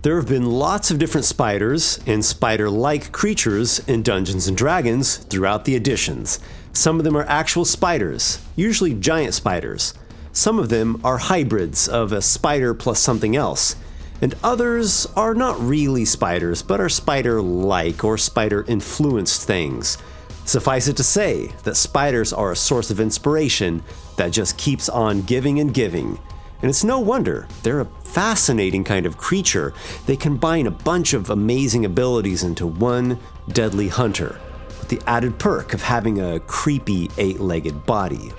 There have been lots of different spiders and spider-like creatures in Dungeons & Dragons throughout the editions. Some of them are actual spiders, usually giant spiders. Some of them are hybrids of a spider plus something else. And others are not really spiders, but are spider-like or spider-influenced things. Suffice it to say that spiders are a source of inspiration that just keeps on giving and giving. And it's no wonder, they're a fascinating kind of creature. They combine a bunch of amazing abilities into one deadly hunter, with the added perk of having a creepy 8-legged body.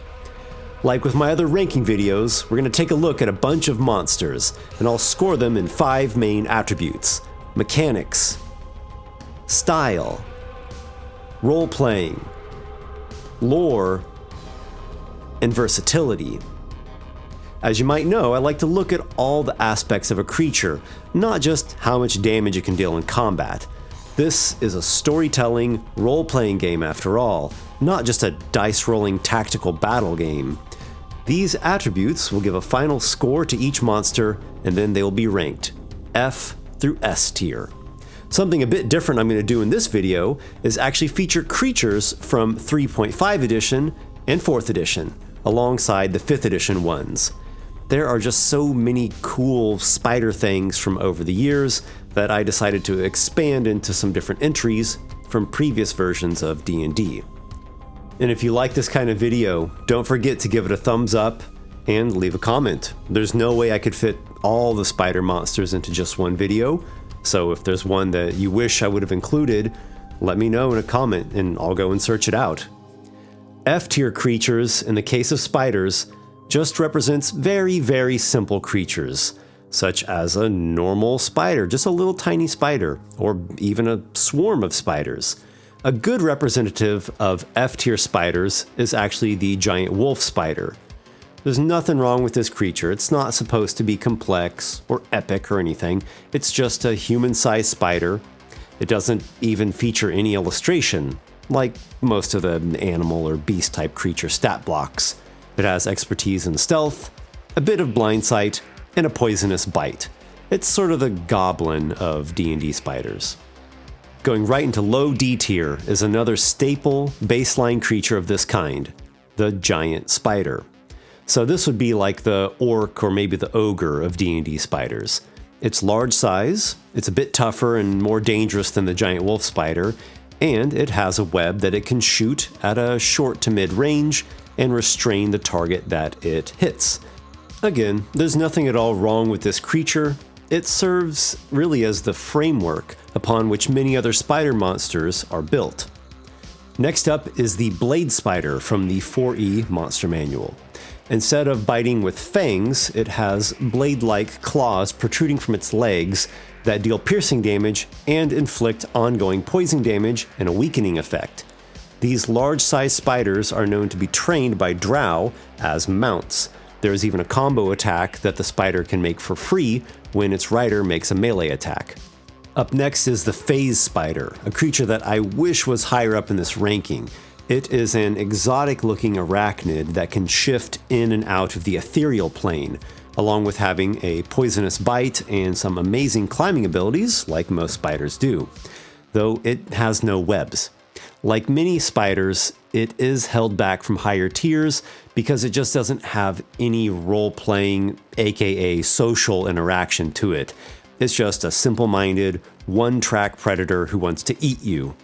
Like with my other ranking videos, we're going to take a look at a bunch of monsters, and I'll score them in 5 main attributes: mechanics, style, role-playing, lore, and versatility. As you might know, I like to look at all the aspects of a creature, not just how much damage it can deal in combat. This is a storytelling, role-playing game after all, not just a dice-rolling tactical battle game. These attributes will give a final score to each monster, and then they will be ranked F through S tier. Something a bit different I'm going to do in this video is actually feature creatures from 3.5 edition and 4th edition, alongside the 5th edition ones. There are just so many cool spider things from over the years that I decided to expand into some different entries from previous versions of D&D. And if you like this kind of video, don't forget to give it a thumbs up and leave a comment. There's no way I could fit all the spider monsters into just one video, so if there's one that you wish I would have included, let me know in a comment and I'll go and search it out. F-tier creatures, in the case of spiders, just represents very, very simple creatures, such as a normal spider, just a little tiny spider, or even a swarm of spiders. A good representative of F-tier spiders is actually the giant wolf spider. There's nothing wrong with this creature. It's not supposed to be complex or epic or anything. It's just a human-sized spider. It doesn't even feature any illustration, like most of the animal or beast-type creature stat blocks. It has expertise in stealth, a bit of blind sight, and a poisonous bite. It's sort of the goblin of D&D spiders. Going right into low D tier is another staple baseline creature of this kind, the giant spider. So this would be like the orc or maybe the ogre of D&D spiders. It's large size, it's a bit tougher and more dangerous than the giant wolf spider, and it has a web that it can shoot at a short to mid range and restrain the target that it hits. Again, there's nothing at all wrong with this creature. It serves really as the framework upon which many other spider monsters are built. Next up is the blade spider from the 4E monster manual. Instead of biting with fangs, it has blade-like claws protruding from its legs that deal piercing damage and inflict ongoing poison damage and a weakening effect. These large-sized spiders are known to be trained by drow as mounts. There's even a combo attack that the spider can make for free when its rider makes a melee attack. Up next is the phase spider, a creature that I wish was higher up in this ranking. It is an exotic-looking arachnid that can shift in and out of the ethereal plane, along with having a poisonous bite and some amazing climbing abilities like most spiders do, though it has no webs. Like many spiders, it is held back from higher tiers because it just doesn't have any role-playing, aka social interaction to it. It's just a simple-minded, one-track predator who wants to eat you.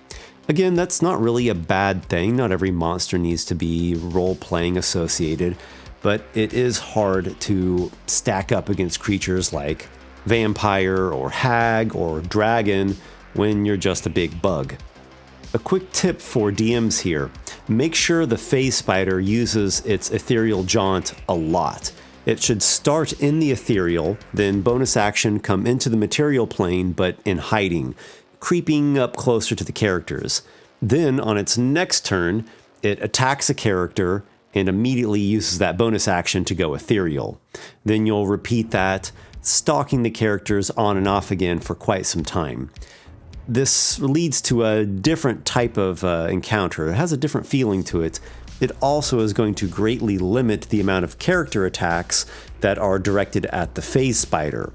Again, that's not really a bad thing. Not every monster needs to be role-playing associated, but it is hard to stack up against creatures like vampire or hag or dragon when you're just a big bug. A quick tip for DMs here: make sure the phase spider uses its ethereal jaunt a lot. It should start in the ethereal, then bonus action come into the material plane but in hiding, creeping up closer to the characters. Then on its next turn, it attacks a character and immediately uses that bonus action to go ethereal. Then you'll repeat that, stalking the characters on and off again for quite some time. This leads to a different type of encounter. It has a different feeling to it. It also is going to greatly limit the amount of character attacks that are directed at the phase spider.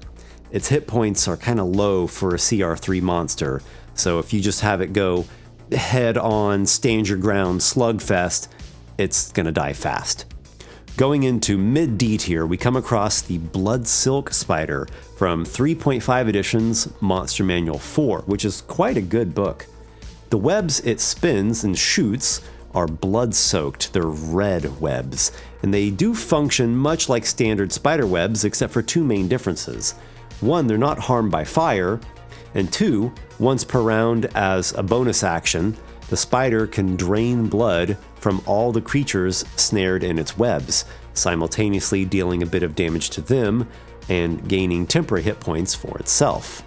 its hit points are kind of low for a CR3 monster, so if you just have it go head on, stand your ground, slugfest, it's gonna die fast. Going into mid D tier, we come across the Bloodsilk Spider from 3.5 edition's Monster Manual 4, which is quite a good book. The webs it spins and shoots are blood-soaked, they're red webs, and they do function much like standard spider webs except for two main differences. One, they're not harmed by fire, and two, once per round as a bonus action, the spider can drain blood from all the creatures snared in its webs, simultaneously dealing a bit of damage to them and gaining temporary hit points for itself.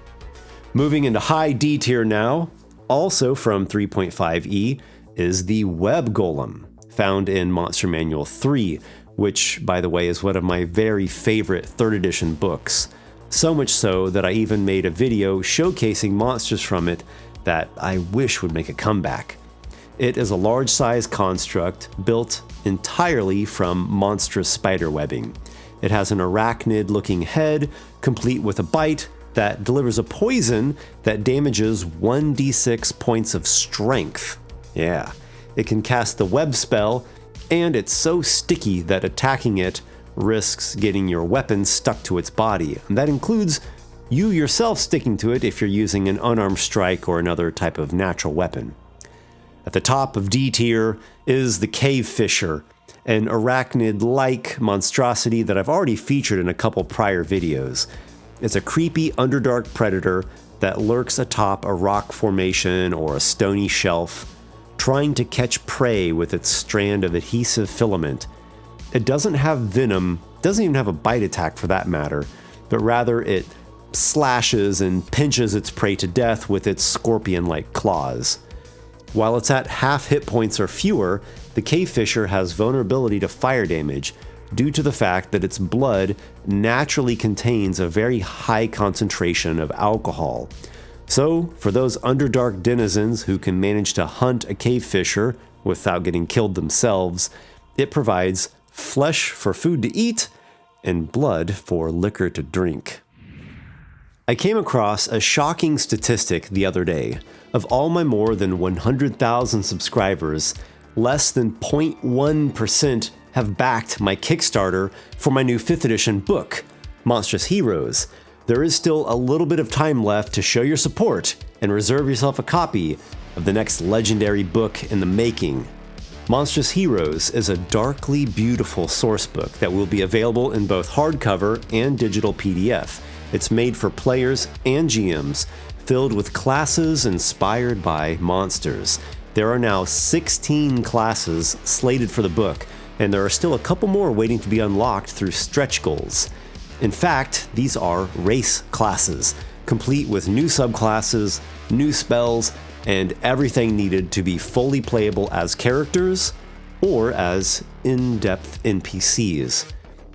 Moving into high D tier now, also from 3.5e, is the Web Golem, found in Monster Manual 3, which, by the way, is one of my very favorite 3rd edition books. So much so that I even made a video showcasing monsters from it that I wish would make a comeback. It is a large-size construct built entirely from monstrous spider webbing. It has an arachnid-looking head, complete with a bite that delivers a poison that damages 1d6 points of strength. Yeah, it can cast the web spell, and it's so sticky that attacking it risks getting your weapon stuck to its body, and that includes you yourself sticking to it if you're using an unarmed strike or another type of natural weapon. At the top of D tier is the Cave Fisher, an arachnid-like monstrosity that I've already featured in a couple prior videos. It's a creepy underdark predator that lurks atop a rock formation or a stony shelf, trying to catch prey with its strand of adhesive filament. It doesn't have venom, doesn't even have a bite attack for that matter, but rather it slashes and pinches its prey to death with its scorpion-like claws. While it's at half hit points or fewer, the Cave Fisher has vulnerability to fire damage due to the fact that its blood naturally contains a very high concentration of alcohol. So, for those Underdark denizens who can manage to hunt a Cave Fisher without getting killed themselves, it provides flesh for food to eat and blood for liquor to drink. I came across a shocking statistic the other day. Of all my more than 100,000 subscribers, less than 0.1% have backed my Kickstarter for my new 5th edition book, Monstrous Heroes. There is still a little bit of time left to show your support and reserve yourself a copy of the next legendary book in the making. Monstrous Heroes is a darkly beautiful sourcebook that will be available in both hardcover and digital PDF. It's made for players and GMs, filled with classes inspired by monsters. There are now 16 classes slated for the book, and there are still a couple more waiting to be unlocked through stretch goals. In fact, these are race classes, complete with new subclasses, new spells, and everything needed to be fully playable as characters or as in-depth NPCs.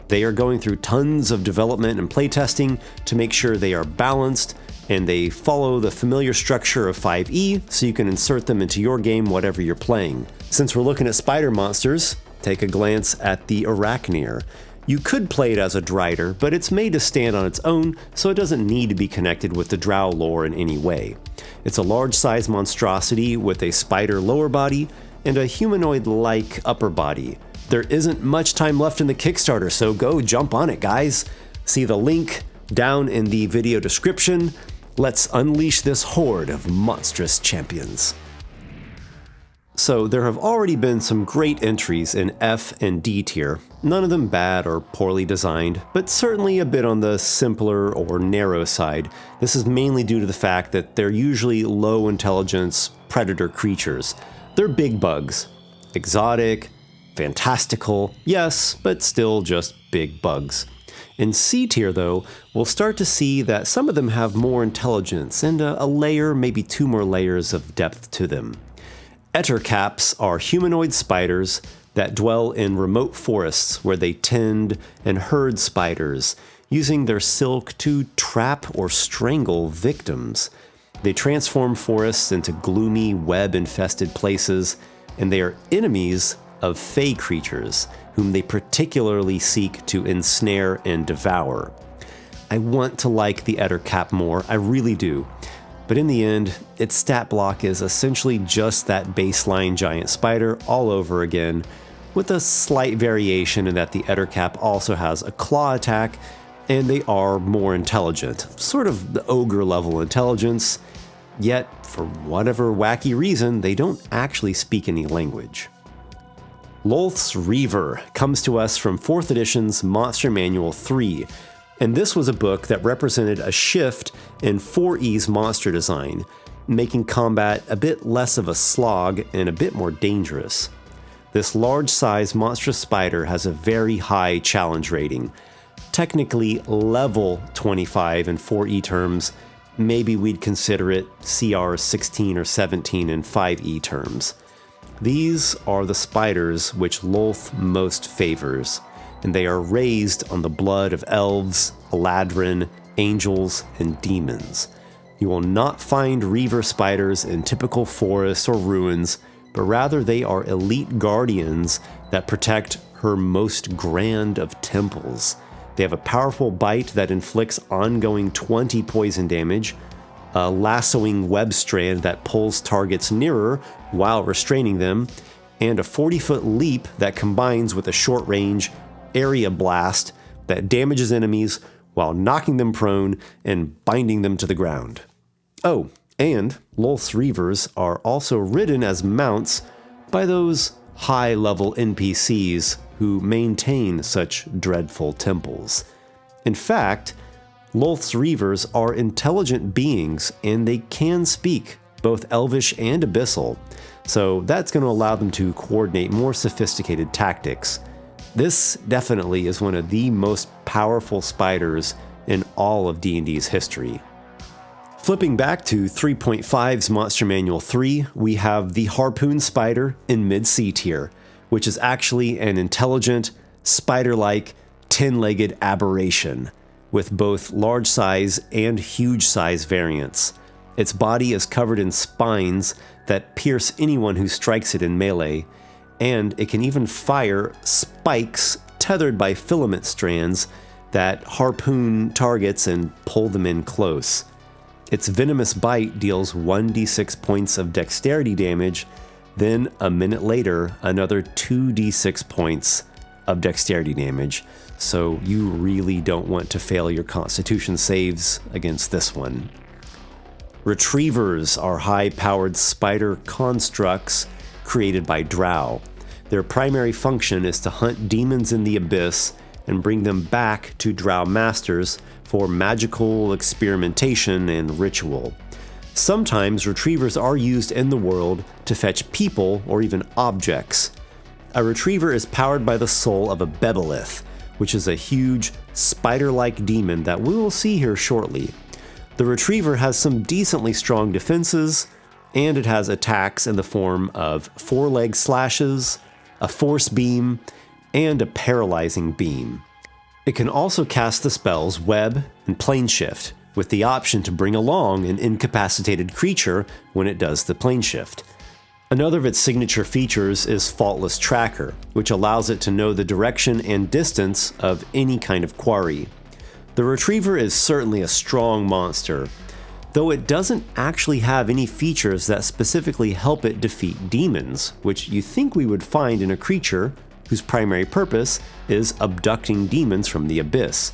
They are going through tons of development and playtesting to make sure they are balanced and they follow the familiar structure of 5e so you can insert them into your game whatever you're playing. Since we're looking at spider monsters, take a glance at the Arachneer. You could play it as a Drider, but it's made to stand on its own, so it doesn't need to be connected with the Drow lore in any way. It's a large-sized monstrosity with a spider lower body and a humanoid-like upper body. There isn't much time left in the Kickstarter, so go jump on it, guys. See the link down in the video description. Let's unleash this horde of monstrous champions. So there have already been some great entries in F and D tier, none of them bad or poorly designed, but certainly a bit on the simpler or narrow side. This is mainly due to the fact that they're usually low intelligence predator creatures. They're big bugs. Exotic, fantastical, yes, but still just big bugs. In C tier though, we'll start to see that some of them have more intelligence and a layer, maybe 2 more layers of depth to them. Ettercaps are humanoid spiders that dwell in remote forests where they tend and herd spiders, using their silk to trap or strangle victims. They transform forests into gloomy, web-infested places, and they are enemies of fey creatures, whom they particularly seek to ensnare and devour. I want to like the Ettercap more, I really do. But in the end, its stat block is essentially just that baseline giant spider all over again, with a slight variation in that the Ettercap also has a claw attack, and they are more intelligent, sort of the ogre level intelligence, yet for whatever wacky reason, they don't actually speak any language. Lolth's Reaver comes to us from 4th edition's Monster Manual 3, and this was a book that represented a shift in 4E's monster design, making combat a bit less of a slog and a bit more dangerous. This large-sized monstrous spider has a very high challenge rating, technically level 25 in 4E terms. Maybe we'd consider it CR 16 or 17 in 5E terms. These are the spiders which Lolth most favors, and they are raised on the blood of elves, eladrin, angels, and demons. You will not find Reaver spiders in typical forests or ruins, but rather they are elite guardians that protect her most grand of temples. They have a powerful bite that inflicts ongoing 20 poison damage, a lassoing web strand that pulls targets nearer while restraining them, and a 40-foot leap that combines with a short-range area blast that damages enemies while knocking them prone and binding them to the ground. Oh, and Lolth's Reavers are also ridden as mounts by those high-level NPCs who maintain such dreadful temples. In fact, Lolth's Reavers are intelligent beings, and they can speak both Elvish and Abyssal, so that's going to allow them to coordinate more sophisticated tactics. This definitely is one of the most powerful spiders in all of D&D's history. Flipping back to 3.5's Monster Manual 3, we have the Harpoon Spider in mid-C tier, which is actually an intelligent, spider-like, 10-legged aberration, with both large size and huge size variants. Its body is covered in spines that pierce anyone who strikes it in melee, and it can even fire spikes tethered by filament strands that harpoon targets and pull them in close. Its venomous bite deals 1d6 points of dexterity damage, then a minute later, another 2d6 points of dexterity damage, so you really don't want to fail your constitution saves against this one. Retrievers are high-powered spider constructs created by Drow. Their primary function is to hunt demons in the abyss and bring them back to Drow masters for magical experimentation and ritual. Sometimes retrievers are used in the world to fetch people or even objects. A retriever is powered by the soul of a Bebelith, which is a huge spider-like demon that we will see here shortly. The retriever has some decently strong defenses, and it has attacks in the form of 4-leg slashes, a force beam, and a paralyzing beam. It can also cast the spells Web and Plane Shift, with the option to bring along an incapacitated creature when it does the plane shift. Another of its signature features is Faultless Tracker, which allows it to know the direction and distance of any kind of quarry. The Retriever is certainly a strong monster, though it doesn't actually have any features that specifically help it defeat demons, which you think we would find in a creature whose primary purpose is abducting demons from the abyss.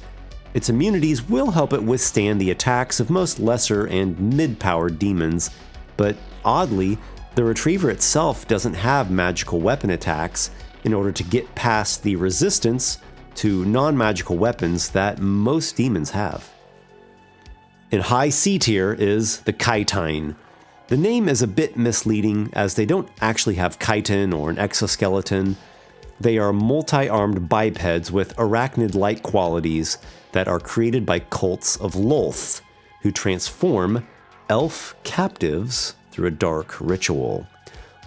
Its immunities will help it withstand the attacks of most lesser and mid-powered demons, but oddly, the Retriever itself doesn't have magical weapon attacks in order to get past the resistance to non-magical weapons that most demons have. In high C tier is the Chitine. The name is a bit misleading as they don't actually have chitin or an exoskeleton. They are multi-armed bipeds with arachnid-like qualities that are created by cults of Lolth, who transform elf captives through a dark ritual.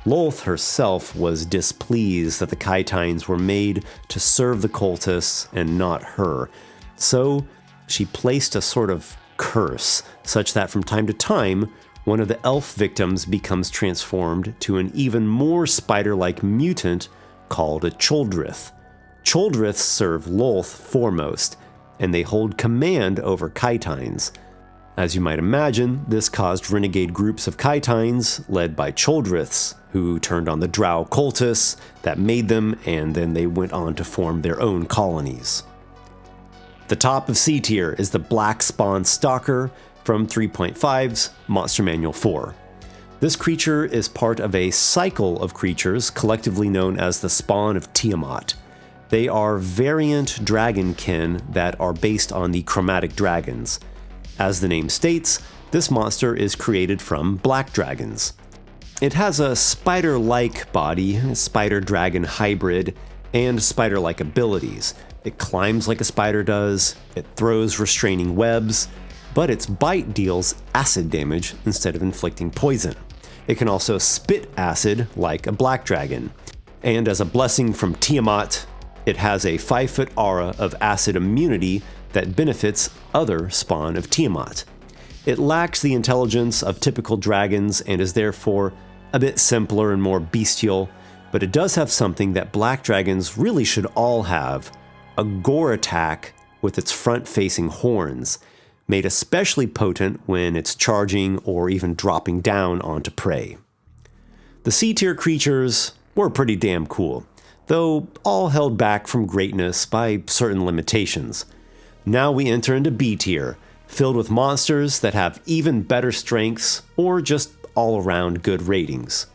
Lolth herself was displeased that the Chitines were made to serve the cultists and not her, so she placed a sort of curse, such that from time to time, one of the elf victims becomes transformed to an even more spider-like mutant called a Choldrith. Choldriths serve Lolth foremost, and they hold command over Chitines. As you might imagine, this caused renegade groups of Chitines, led by Choldriths, who turned on the Drow cultists that made them, and then they went on to form their own colonies. The top of C tier is the Blackspawn Stalker from 3.5's Monster Manual 4. This creature is part of a cycle of creatures collectively known as the Spawn of Tiamat. They are variant dragonkin that are based on the chromatic dragons. As the name states, this monster is created from black dragons. It has a spider-like body, a spider-dragon hybrid, and spider-like abilities. It climbs like a spider does, it throws restraining webs, but its bite deals acid damage instead of inflicting poison. It can also spit acid like a black dragon. And as a blessing from Tiamat, it has a 5-foot aura of acid immunity that benefits other spawn of Tiamat. It lacks the intelligence of typical dragons and is therefore a bit simpler and more bestial, but it does have something that black dragons really should all have: a gore attack with its front-facing horns, made especially potent when it's charging or even dropping down onto prey. The C-tier creatures were pretty damn cool, though all held back from greatness by certain limitations. Now we enter into B tier, filled with monsters that have even better strengths or just all-around good ratings.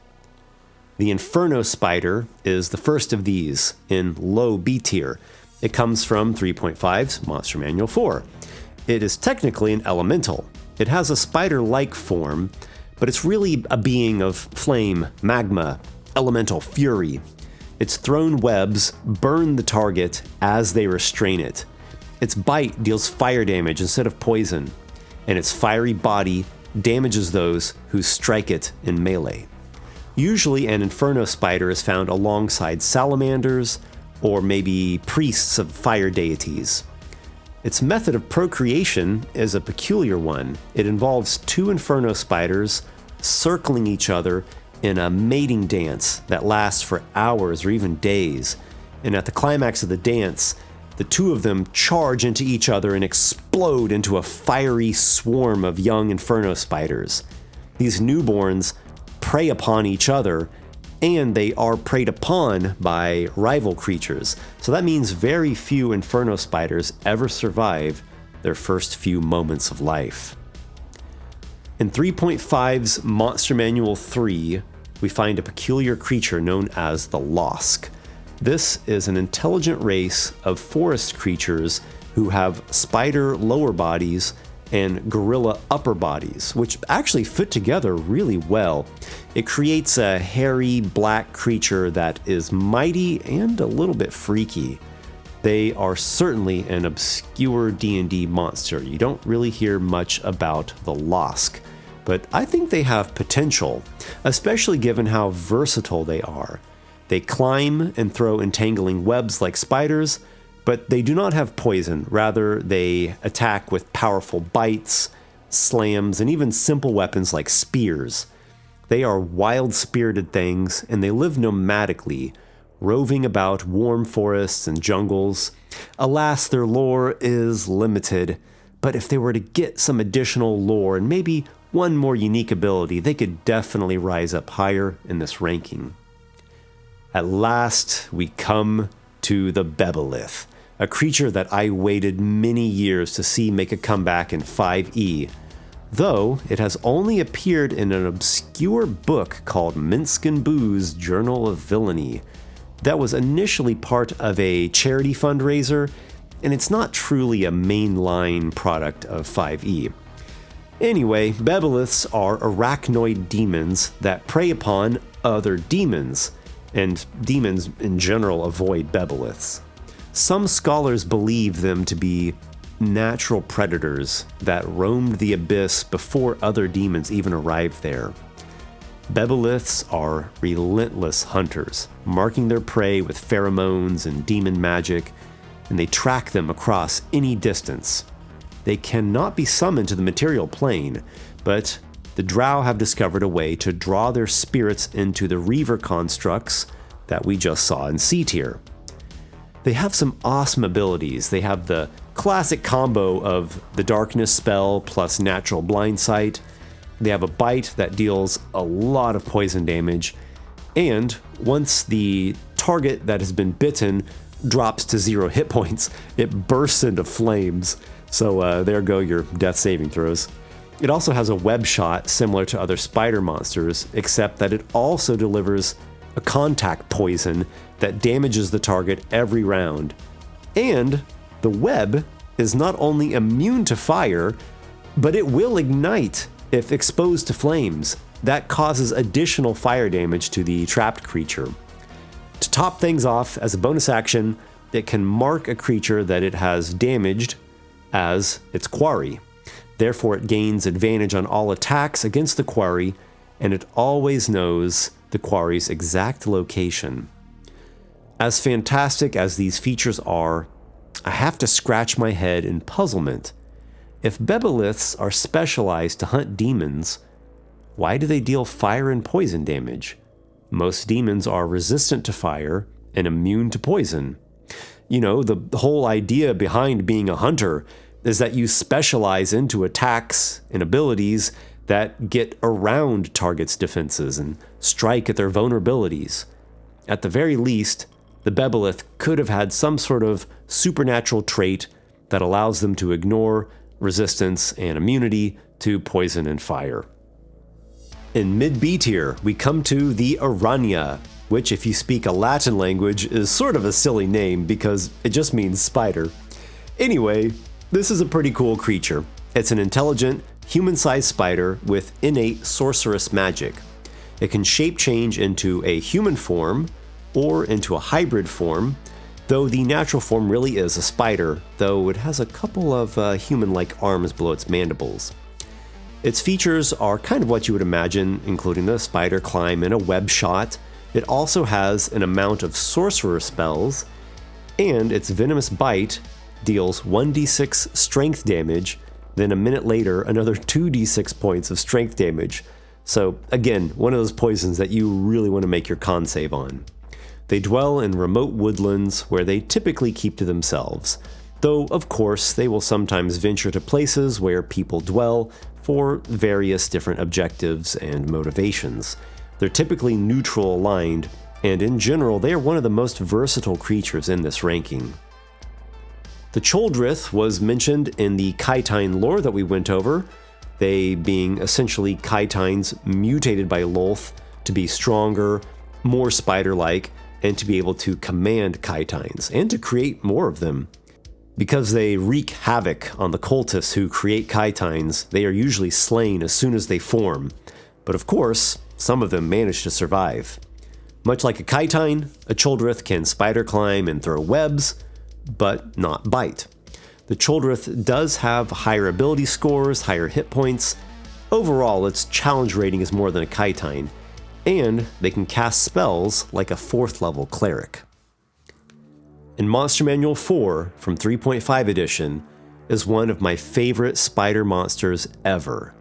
The Inferno Spider is the first of these in low B tier. It comes from 3.5's Monster Manual 4. It is technically an elemental. It has a spider-like form, but it's really a being of flame, magma, elemental fury. Its thrown webs burn the target as they restrain it. Its bite deals fire damage instead of poison, and its fiery body damages those who strike it in melee. Usually an Inferno Spider is found alongside salamanders or maybe priests of fire deities. Its method of procreation is a peculiar one. It involves 2 Inferno Spiders circling each other in a mating dance that lasts for hours or even days, and at the climax of the dance, the 2 of them charge into each other and explode into a fiery swarm of young Inferno Spiders. These newborns prey upon each other, and they are preyed upon by rival creatures. So that means very few Inferno Spiders ever survive their first few moments of life. In 3.5's Monster Manual 3, we find a peculiar creature known as the Lolth. This is an intelligent race of forest creatures who have spider lower bodies and gorilla upper bodies, which actually fit together really well. It creates a hairy black creature that is mighty and a little bit freaky. They are certainly an obscure D&D monster. You don't really hear much about the Lolth, but I think they have potential, especially given how versatile they are. They climb and throw entangling webs like spiders, but they do not have poison. Rather, they attack with powerful bites, slams, and even simple weapons like spears. They are wild-spirited things, and they live nomadically, roving about warm forests and jungles. Alas, their lore is limited, but if they were to get some additional lore and maybe one more unique ability, they could definitely rise up higher in this ranking. At last, we come to the Bebolith, a creature that I waited many years to see make a comeback in 5e, though it has only appeared in an obscure book called Minsk and Boo's Journal of Villainy that was initially part of a charity fundraiser, and it's not truly a mainline product of 5e. Anyway, Beboliths are arachnoid demons that prey upon other demons, and demons in general avoid Beboliths. Some scholars believe them to be natural predators that roamed the abyss before other demons even arrived there. Beboliths are relentless hunters, marking their prey with pheromones and demon magic, and they track them across any distance. They cannot be summoned to the material plane, but the Drow have discovered a way to draw their spirits into the Reaver constructs that we just saw in C tier. They have some awesome abilities. They have the classic combo of the darkness spell plus natural blind sight. They have a bite that deals a lot of poison damage. And once the target that has been bitten drops to 0 hit points, it bursts into flames. So there go your death saving throws. It also has a web shot similar to other spider monsters, except that it also delivers a contact poison that damages the target every round. And the web is not only immune to fire, but it will ignite if exposed to flames. That causes additional fire damage to the trapped creature. To top things off, as a bonus action, it can mark a creature that it has damaged as its quarry. Therefore, it gains advantage on all attacks against the quarry, and it always knows the quarry's exact location. As fantastic as these features are, I have to scratch my head in puzzlement. If Bebeliths are specialized to hunt demons, why do they deal fire and poison damage? Most demons are resistant to fire and immune to poison. You know, the whole idea behind being a hunter is that you specialize into attacks and abilities that get around targets' defenses and strike at their vulnerabilities. At the very least, the Bebelith could have had some sort of supernatural trait that allows them to ignore resistance and immunity to poison and fire. In mid-B tier, we come to the Aranya, which, if you speak a Latin language, is sort of a silly name because it just means spider. Anyway, this is a pretty cool creature. It's an intelligent, human-sized spider with innate sorceress magic. It can shape change into a human form or into a hybrid form, though the natural form really is a spider, though it has a couple of human-like arms below its mandibles. Its features are kind of what you would imagine, including the spider climb and a web shot. It also has an amount of sorcerer spells, and its venomous bite deals 1d6 strength damage, then a minute later another 2d6 points of strength damage. So again, one of those poisons that you really want to make your con save on. They dwell in remote woodlands where they typically keep to themselves, though of course they will sometimes venture to places where people dwell for various different objectives and motivations. They're typically neutral aligned, and in general they are one of the most versatile creatures in this ranking. The Choldrith was mentioned in the Chitine lore that we went over, they being essentially Chitines mutated by Lolth to be stronger, more spider-like, and to be able to command Chitines, and to create more of them. Because they wreak havoc on the cultists who create Chitines, they are usually slain as soon as they form. But of course, some of them manage to survive. Much like a Chitine, a Choldrith can spider climb and throw webs, but not bite. The Choldrith does have higher ability scores, higher hit points. Overall, its challenge rating is more than a Chitine, and they can cast spells like a 4th level cleric. In Monster Manual 4 from 3.5 edition is one of my favorite spider monsters ever,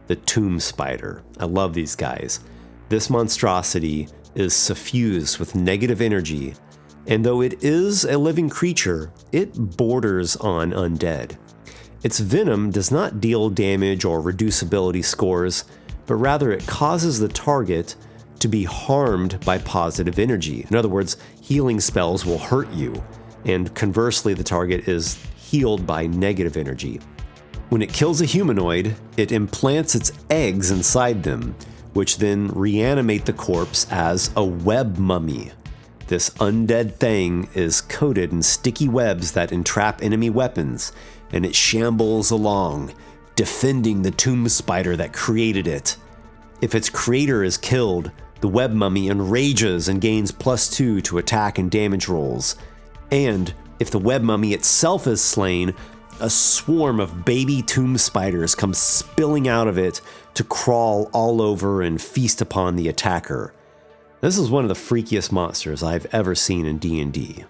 the Tomb Spider. I love these guys. This monstrosity is suffused with negative energy, and though it is a living creature, it borders on undead. Its venom does not deal damage or reduce ability scores, but rather it causes the target to be harmed by positive energy. In other words, healing spells will hurt you, and conversely, the target is healed by negative energy. When it kills a humanoid, it implants its eggs inside them, which then reanimate the corpse as a web mummy. This undead thing is coated in sticky webs that entrap enemy weapons, and it shambles along, defending the tomb spider that created it. If its creator is killed, the web mummy enrages and gains +2 to attack and damage rolls. And if the web mummy itself is slain, a swarm of baby tomb spiders come spilling out of it to crawl all over and feast upon the attacker. This is one of the freakiest monsters I've ever seen in D&D.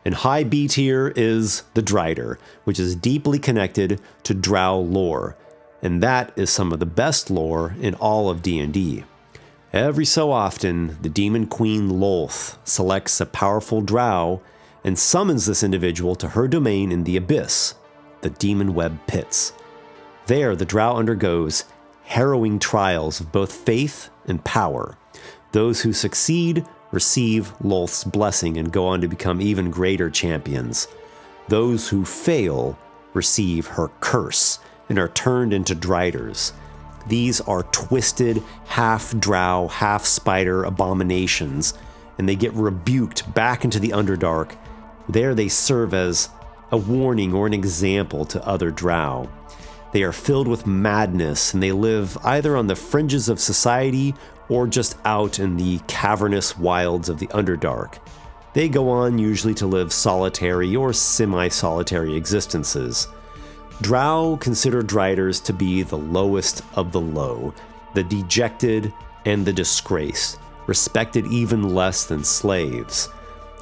In high B tier is the Drider, which is deeply connected to Drow lore, and that is some of the best lore in all of D&D. Every so often, the Demon Queen Lolth selects a powerful Drow and summons this individual to her domain in the Abyss, the Demon Web Pits. There, the drow undergoes harrowing trials of both faith and power. Those who succeed receive Lolth's blessing and go on to become even greater champions. Those who fail receive her curse and are turned into driders. These are twisted, half-drow, half-spider abominations, and they get rebuked back into the Underdark. There they serve as a warning or an example to other drow. They are filled with madness, and they live either on the fringes of society or just out in the cavernous wilds of the Underdark. They go on usually to live solitary or semi-solitary existences. Drow consider driders to be the lowest of the low, the dejected and the disgraced, respected even less than slaves.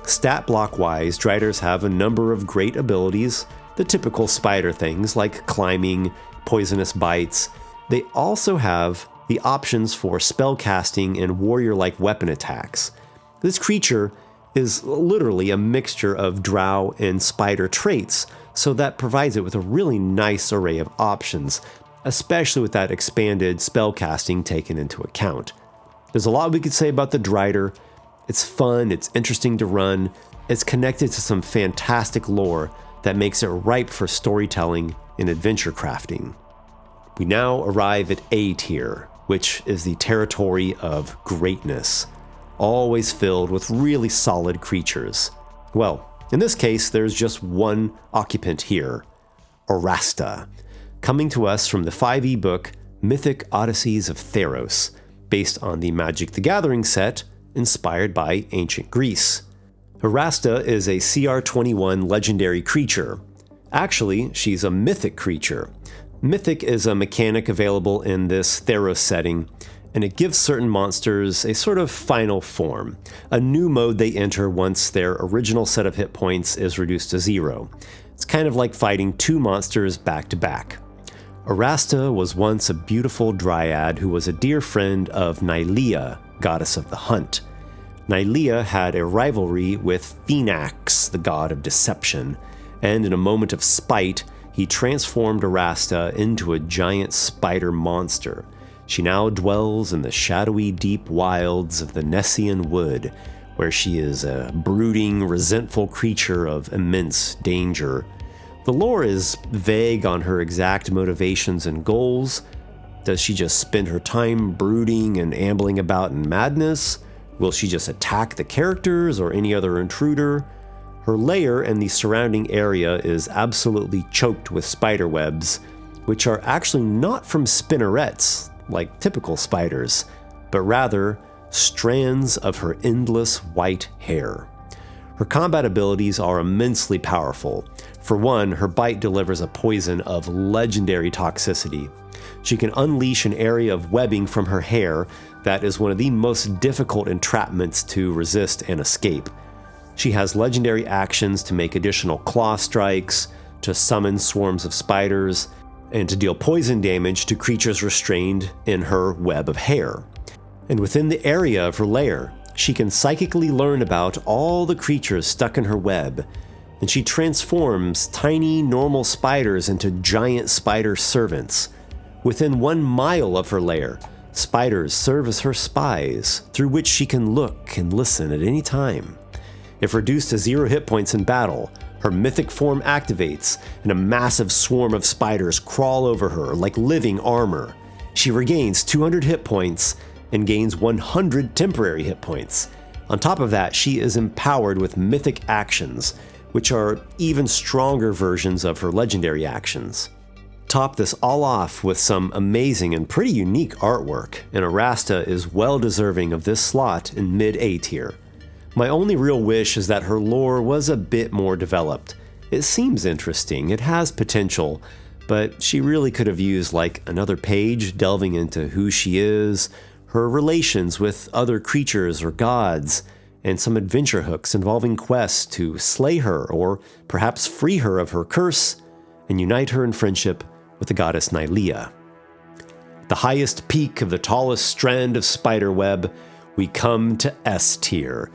Stat block-wise, driders have a number of great abilities, the typical spider things like climbing, poisonous bites. They also have the options for spellcasting and warrior-like weapon attacks. This creature is literally a mixture of drow and spider traits, so that provides it with a really nice array of options, especially with that expanded spellcasting taken into account. There's a lot we could say about the drider. It's fun, it's interesting to run, it's connected to some fantastic lore that makes it ripe for storytelling and adventure crafting. We now arrive at A tier, which is the territory of greatness, always filled with really solid creatures. Well, in this case, there's just one occupant here, Orasta, coming to us from the 5e book Mythic Odysseys of Theros, based on the Magic the Gathering set inspired by ancient Greece. Orasta is a CR21 legendary creature. Actually, she's a mythic creature. Mythic is a mechanic available in this Theros setting, and it gives certain monsters a sort of final form, a new mode they enter once their original set of hit points is reduced to 0. It's kind of like fighting two monsters back to back. Orasta was once a beautiful dryad who was a dear friend of Nylea, goddess of the hunt. Nylea had a rivalry with Phoenix, the god of deception, and in a moment of spite, he transformed Orasta into a giant spider monster. She now dwells in the shadowy deep wilds of the Nessian Wood, where she is a brooding, resentful creature of immense danger. The lore is vague on her exact motivations and goals. Does she just spend her time brooding and ambling about in madness? Will she just attack the characters or any other intruder? Her lair and the surrounding area is absolutely choked with spider webs, which are actually not from spinnerets, like typical spiders, but rather strands of her endless white hair. Her combat abilities are immensely powerful. For one, her bite delivers a poison of legendary toxicity. She can unleash an area of webbing from her hair that is one of the most difficult entrapments to resist and escape. She has legendary actions to make additional claw strikes, to summon swarms of spiders, and to deal poison damage to creatures restrained in her web of hair. And within the area of her lair, she can psychically learn about all the creatures stuck in her web, and she transforms tiny, normal spiders into giant spider servants. Within 1 mile of her lair, spiders serve as her spies, through which she can look and listen at any time. If reduced to 0 hit points in battle, her mythic form activates, and a massive swarm of spiders crawl over her like living armor. She regains 200 hit points and gains 100 temporary hit points. On top of that, she is empowered with mythic actions, which are even stronger versions of her legendary actions. Top this all off with some amazing and pretty unique artwork, and Orasta is well deserving of this slot in mid-A tier. My only real wish is that her lore was a bit more developed. It seems interesting, it has potential, but she really could have used like another page delving into who she is, her relations with other creatures or gods, and some adventure hooks involving quests to slay her or perhaps free her of her curse and unite her in friendship with the goddess Nylea. The highest peak of the tallest strand of spiderweb, we come to S tier,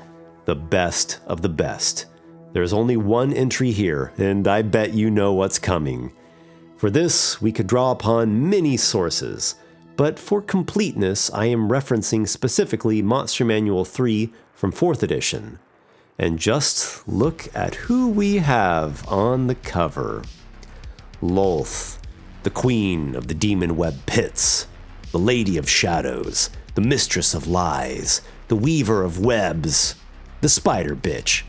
the best of the best. There's only one entry here, and I bet you know what's coming. For this, we could draw upon many sources, but for completeness, I am referencing specifically Monster Manual 3 from 4th edition. And just look at who we have on the cover. Lolth, the queen of the demon web pits, the lady of shadows, the mistress of lies, the weaver of webs, the spider bitch.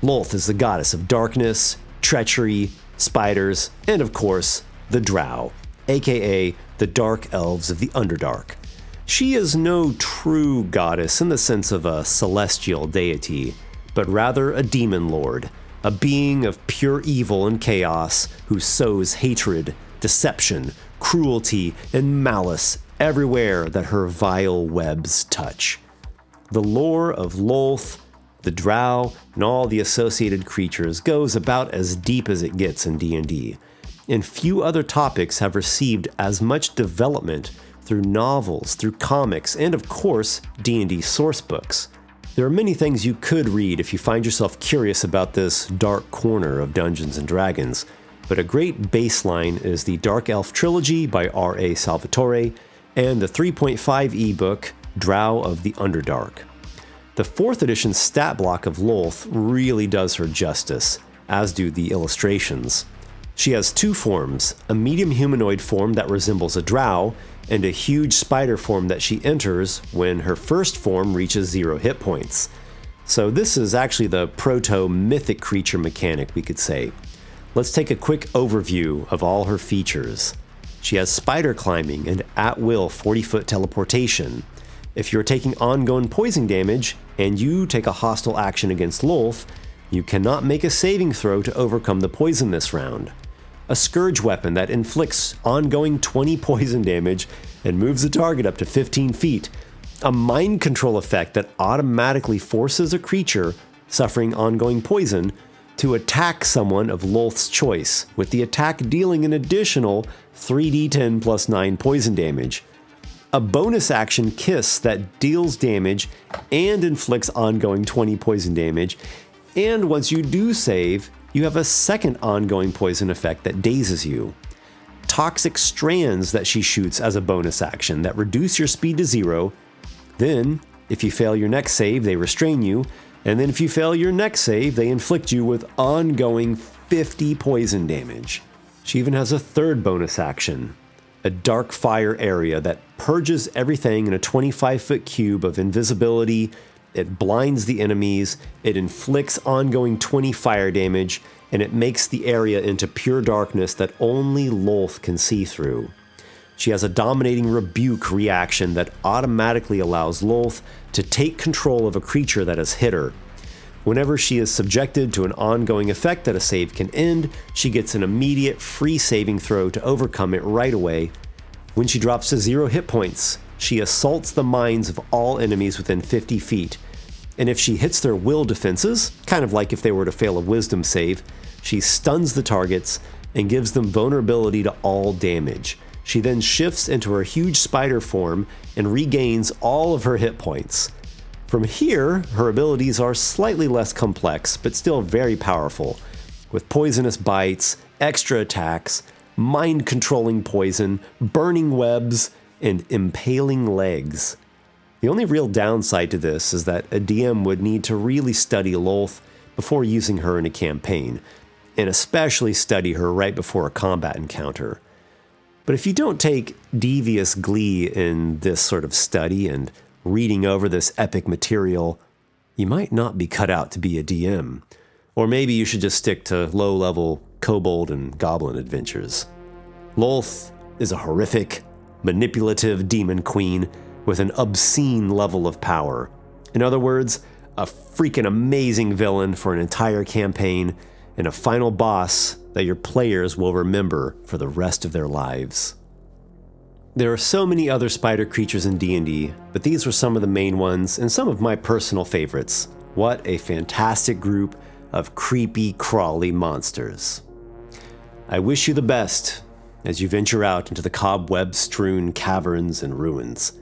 Lolth is the goddess of darkness, treachery, spiders, and of course, the Drow, aka the dark elves of the Underdark. She is no true goddess in the sense of a celestial deity, but rather a demon lord, a being of pure evil and chaos who sows hatred, deception, cruelty, and malice everywhere that her vile webs touch. The lore of Lolth, the Drow, and all the associated creatures goes about as deep as it gets in D&D, and few other topics have received as much development through novels, through comics, and of course, D&D sourcebooks. There are many things you could read if you find yourself curious about this dark corner of Dungeons & Dragons, but a great baseline is the Dark Elf Trilogy by R.A. Salvatore and the 3.5e book, Drow of the Underdark. The 4th edition stat block of Lolth really does her justice, as do the illustrations. She has two forms, a medium humanoid form that resembles a drow, and a huge spider form that she enters when her first form reaches 0 hit points. So this is actually the proto-mythic creature mechanic, we could say. Let's take a quick overview of all her features. She has spider climbing and at-will 40-foot teleportation. If you're taking ongoing poison damage, and you take a hostile action against Lolth, you cannot make a saving throw to overcome the poison this round. A scourge weapon that inflicts ongoing 20 poison damage and moves the target up to 15 feet. A mind control effect that automatically forces a creature suffering ongoing poison to attack someone of Lolth's choice, with the attack dealing an additional 3d10 plus 9 poison damage. A bonus action Kiss that deals damage and inflicts ongoing 20 poison damage, and once you do save, you have a second ongoing poison effect that dazes you. Toxic strands that she shoots as a bonus action that reduce your speed to 0. Then, if you fail your next save, they restrain you, and then if you fail your next save, they inflict you with ongoing 50 poison damage. She even has a third bonus action, a dark fire area that purges everything in a 25-foot cube of invisibility. It blinds the enemies, it inflicts ongoing 20 fire damage, and it makes the area into pure darkness that only Lolth can see through. She has a dominating rebuke reaction that automatically allows Lolth to take control of a creature that has hit her. Whenever she is subjected to an ongoing effect that a save can end, she gets an immediate free saving throw to overcome it right away. When she drops to 0 hit points, she assaults the minds of all enemies within 50 feet. And if she hits their will defenses, kind of like if they were to fail a wisdom save, she stuns the targets and gives them vulnerability to all damage. She then shifts into her huge spider form and regains all of her hit points. From here, her abilities are slightly less complex, but still very powerful, with poisonous bites, extra attacks, mind-controlling poison, burning webs, and impaling legs. The only real downside to this is that a DM would need to really study Lolth before using her in a campaign, and especially study her right before a combat encounter. But if you don't take devious glee in this sort of study and reading over this epic material, you might not be cut out to be a DM. Or maybe you should just stick to low-level kobold and goblin adventures. Lolth is a horrific, manipulative demon queen with an obscene level of power. In other words, a freaking amazing villain for an entire campaign and a final boss that your players will remember for the rest of their lives. There are so many other spider creatures in D&D, but these were some of the main ones and some of my personal favorites. What a fantastic group of creepy, crawly monsters. I wish you the best as you venture out into the cobweb-strewn caverns and ruins.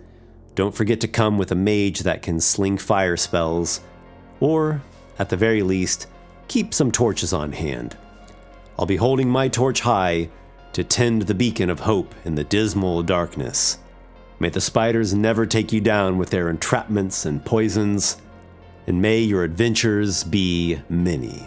Don't forget to come with a mage that can sling fire spells, or, at the very least, keep some torches on hand. I'll be holding my torch high to tend the beacon of hope in the dismal darkness. May the spiders never take you down with their entrapments and poisons, and may your adventures be many.